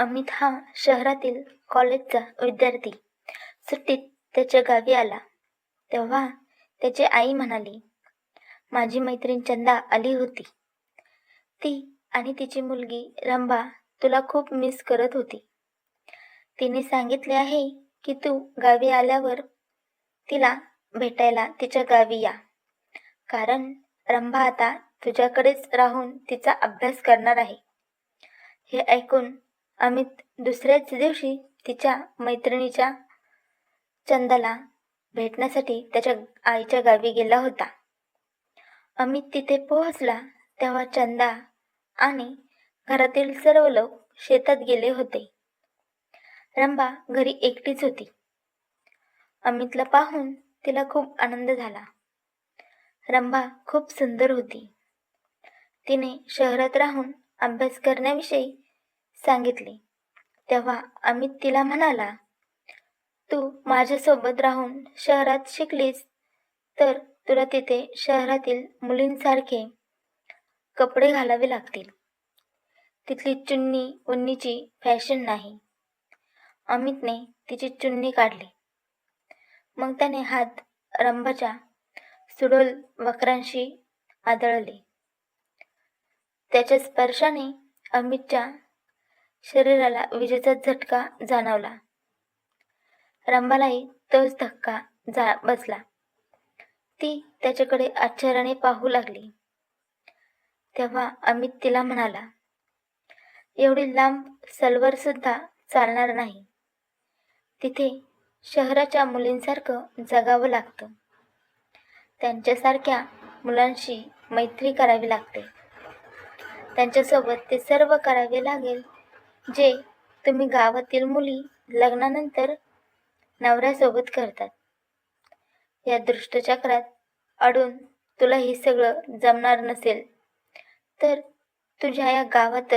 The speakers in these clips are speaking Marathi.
अमित हा शहरातील कॉलेजचा विद्यार्थी सुट्टीत त्याच्या गावी आला तेव्हा त्याची आई म्हणाली, माझी मैत्रीण चंदा आली होती. ती आणि तिची मुलगी रंभा तुला खूप मिस करत होती. तिने सांगितले आहे की तू गावी आल्यावर तिला भेटायला तिच्या गावी या, कारण रंभा आता तुझ्याकडेच राहून तिचा अभ्यास करणार आहे. हे ऐकून अमित दुसऱ्याच दिवशी तिच्या मैत्रिणीच्या चंदाला भेटण्यासाठी त्याच्या आईच्या गावी गेला होता. अमित तिथे पोहोचला तेव्हा चंदा आणि घरातील सर्व लोक शेतात गेले होते. रंभा घरी एकटीच होती. अमितला पाहून तिला खूप आनंद झाला. रंभा खूप सुंदर होती. तिने शहरात राहून अभ्यास करण्याविषयी सांगितले तेव्हा अमित तिला म्हणाला, तू माझ्यासोबत राहून शहरात शिकलीस तर तुला तिथे शहरातील मुलींसारखे कपडे घालावे लागतील. तिथली चुन्नी उन्नीची फॅशन नाही. अमितने तिची चुन्नी काढली. मग त्याने हात रंभाच्या सुडोल वक्रांशी आदळले. त्याच्या स्पर्शाने अमितच्या शरीराला विजेचा झटका जाणवला. रंभालाही तोच धक्का बसला. ती त्याच्याकडे आश्चर्याने पाहू लागली. तेव्हा अमित तिला म्हणाला, एवढी लांब सलवार सुद्धा चालणार नाही. तिथे शहराच्या मुलींसारखं जगावं लागतं. त्यांच्यासारख्या मुलांशी मैत्री करावी लागते. त्यांच्यासोबत ते सर्व करावे लागेल जे तुम्ही गावातील मुली लग्नानंतर नवऱ्यासोबत करतात. या दुष्टचक्रात अडून तुला हे सगळं जमणार नसेल तर तुझ्या या गावात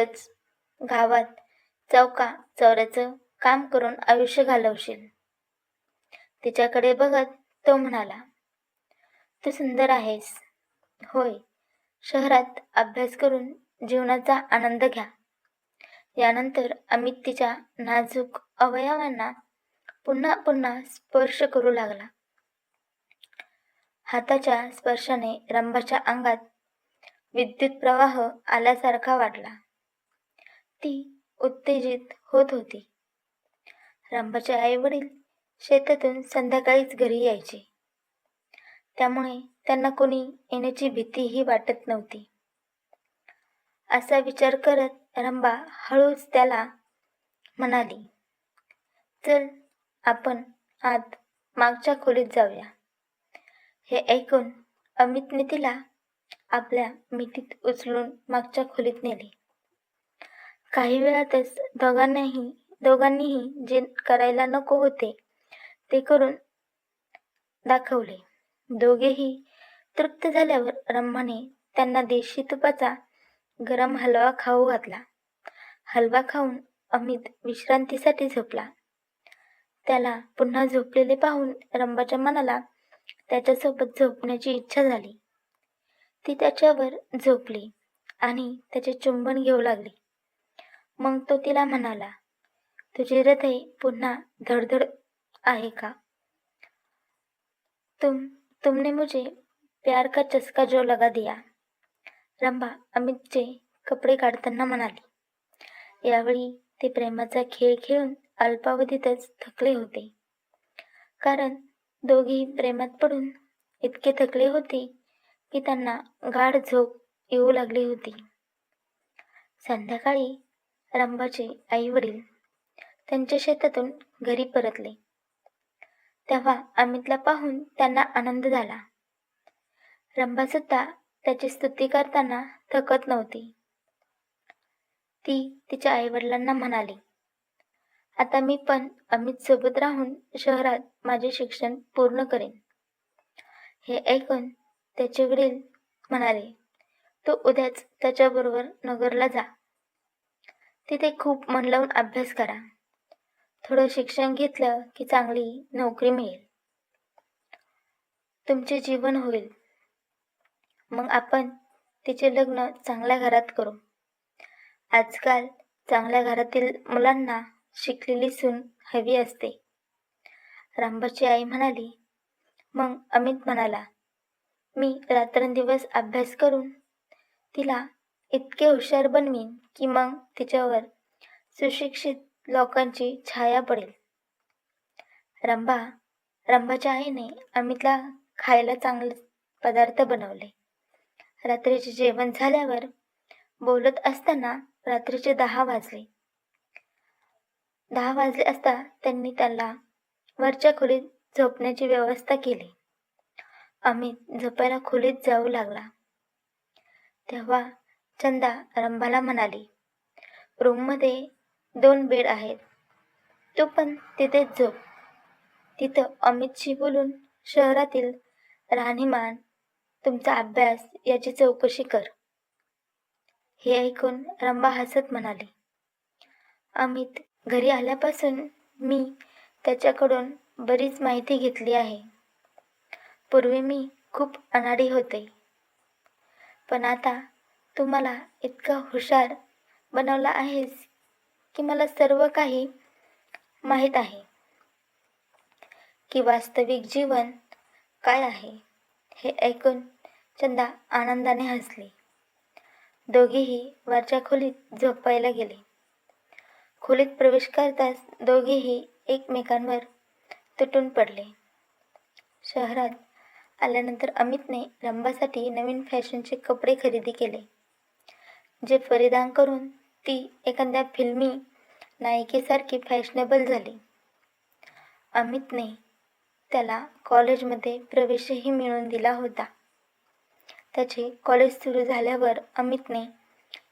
चौका चौऱ्याचं काम करून आयुष्य घालवशील. तिच्याकडे बघत तो म्हणाला, तू सुंदर आहेस. होय, शहरात अभ्यास करून जीवनाचा आनंद घ्या. यानंतर अमित तिच्या नाजूक अवयवांना पुन्हा पुन्हा स्पर्श करू लागला. हाताच्या स्पर्शाने रंभाच्या अंगात विद्युत प्रवाह आल्यासारखा वाटला. ती उत्तेजित होत होती. रंभाचे आई वडील शेतातून संध्याकाळीच घरी यायचे. त्यामुळे त्यांना कोणी येण्याची भीतीही वाटत नव्हती. असा विचार करत रंभा हळूच त्याला म्हणाली, चल आपण आत मागच्या खोलीत जाऊया. हे ऐकून अमितने तिला आपल्या मिठीत उचलून मागच्या खोलीत नेले. काही वेळातच दोघांनीही जे करायला नको होते ते करून दाखवले. दोघेही तृप्त झाल्यावर रंभाने त्यांना देशी तुपाचा गरम हलवा खाऊ घातला. हलवा खाऊन अमित विश्रांतीसाठी झोपला. त्याला पुन्हा झोपलेले पाहून रंभाच्या मनाला त्याच्यासोबत झोपण्याची इच्छा झाली. ती त्याच्यावर झोपली आणि त्याचे चुंबन घेऊ लागली. मग तो तिला म्हणाला, तुझे हृदय पुन्हा धडधड आहे का? तुमने मुझे प्यार का चस्का जो लगा दिया. रंभा अमितचे कपडे काढताना म्हणाली. यावेळी ते प्रेमाचा खेळ खेळून अल्पावधीतच थकले होते. कारण दोघी प्रेमात पडून इतके थकले होते की त्यांना गाढ झोप येऊ लागली होती. संध्याकाळी रंभाचे आई वडील त्यांच्या शेतातून घरी परतले. तेव्हा अमितला पाहून त्यांना आनंद झाला. रंभा सुद्धा त्याची स्तुती करताना थकत नव्हती. ती तिच्या आईवडिलांना म्हणाली, आता मी पण अमित सोबत राहून शहरात माझे शिक्षण पूर्ण करेन. हे ऐकून त्याचे वडील म्हणाले, तू उद्याच त्याच्याबरोबर नगरला जा. तिथे खूप मन लावून अभ्यास करा. थोडं शिक्षण घेतलं की चांगली नोकरी मिळेल. तुमचे जीवन होईल. मग आपण तिचे लग्न चांगल्या घरात करू. आजकाल चांगल्या घरातील मुलांना शिकलेली सून हवी असते. रंभाची आई म्हणाली. मग अमित म्हणाला, मी रात्रंदिवस अभ्यास करून तिला इतके हुशार बनवीन की मग तिच्यावर सुशिक्षित लोकांची छाया पडेल. रंभाच्या आईने अमितला खायला चांगले पदार्थ बनवले. रात्रीचे जेवण झाल्यावर बोलत असताना रात्रीचे 10 वाजले. 10 वाजले असता त्यांनी त्याला वरच्या खोलीत झोपण्याची व्यवस्था केली. अमित झोपायला खोलीत जाऊ लागला. तेव्हा चंदा रंभाला म्हणाली, रूममध्ये 2 बेड आहेत, तू पण तिथेच झोप. तिथं अमितशी बोलून शहरातील राहणीमान, तुमचा अभ्यास याची चौकशी कर. हे ऐकून रंभा हसत म्हणाली, अमित घरी आल्यापासून मी त्याच्याकडून बरीच माहिती घेतली आहे. पूर्वी मी खूप अनाडी होते, पण आता तू मला इतका हुशार बनवला आहेस की मला सर्व काही माहीत आहे की वास्तविक जीवन काय आहे. हे ऐकून चंदा आनंदाने हसली. दोघेही वरच्या खोलीत झोपायला गेले. खोलीत प्रवेश करताच दोघेही एकमेकांवर तुटून पडले. शहरात आल्यानंतर अमितने रंभासाठी नवीन फॅशनचे कपडे खरेदी केले, जे परिधान करून ती एखाद्या फिल्मी नायिकेसारखी फॅशनेबल झाली. अमितने त्याला कॉलेजमध्ये प्रवेशही मिळवून दिला होता. त्याचे कॉलेज सुरू झाल्यावर अमितने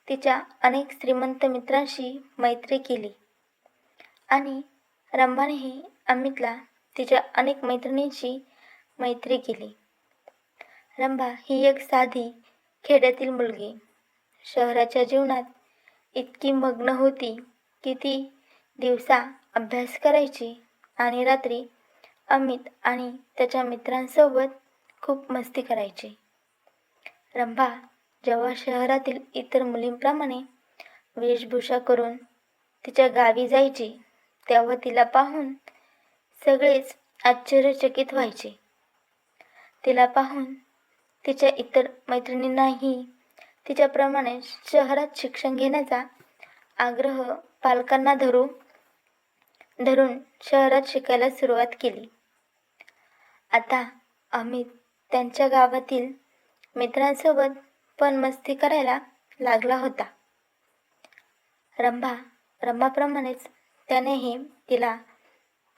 तिच्या अनेक श्रीमंत मित्रांशी मैत्री केली आणि रंभानेही अमितला तिच्या अनेक मैत्रिणींशी मैत्री केली. रंभा ही एक साधी खेड्यातील मुलगी शहराच्या जीवनात इतकी मग्न होती की ती दिवसा अभ्यास करायची आणि रात्री अमित आणि त्याच्या मित्रांसोबत खूप मस्ती करायची. रंभा जेव्हा शहरातील इतर मुलींप्रमाणे वेशभूषा करून तिच्या गावी जायची, तेव्हा तिला पाहून सगळेच आश्चर्यचकित व्हायचे. तिला पाहून तिच्या इतर मैत्रिणींनाही तिच्याप्रमाणे शहरात शिक्षण घेण्याचा आग्रह पालकांना धरून शहरात शिकायला सुरुवात केली. आता अमित त्यांच्या गावातील मित्रांसोबत पण मस्ती करायला लागला होता. रंभाप्रमाणेच त्यानेही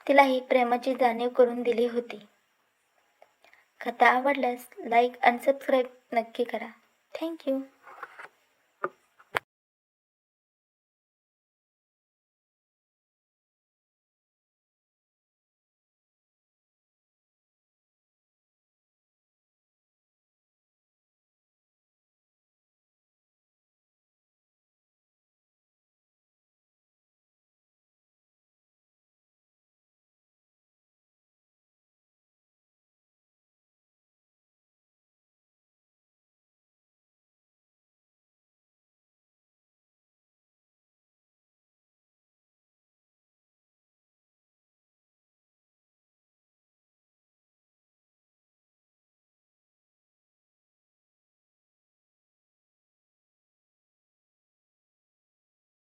तिलाही प्रेमाची जाणीव करून दिली होती. कथा आवडल्यास लाईक आणि सबस्क्राईब नक्की करा. थँक्यू.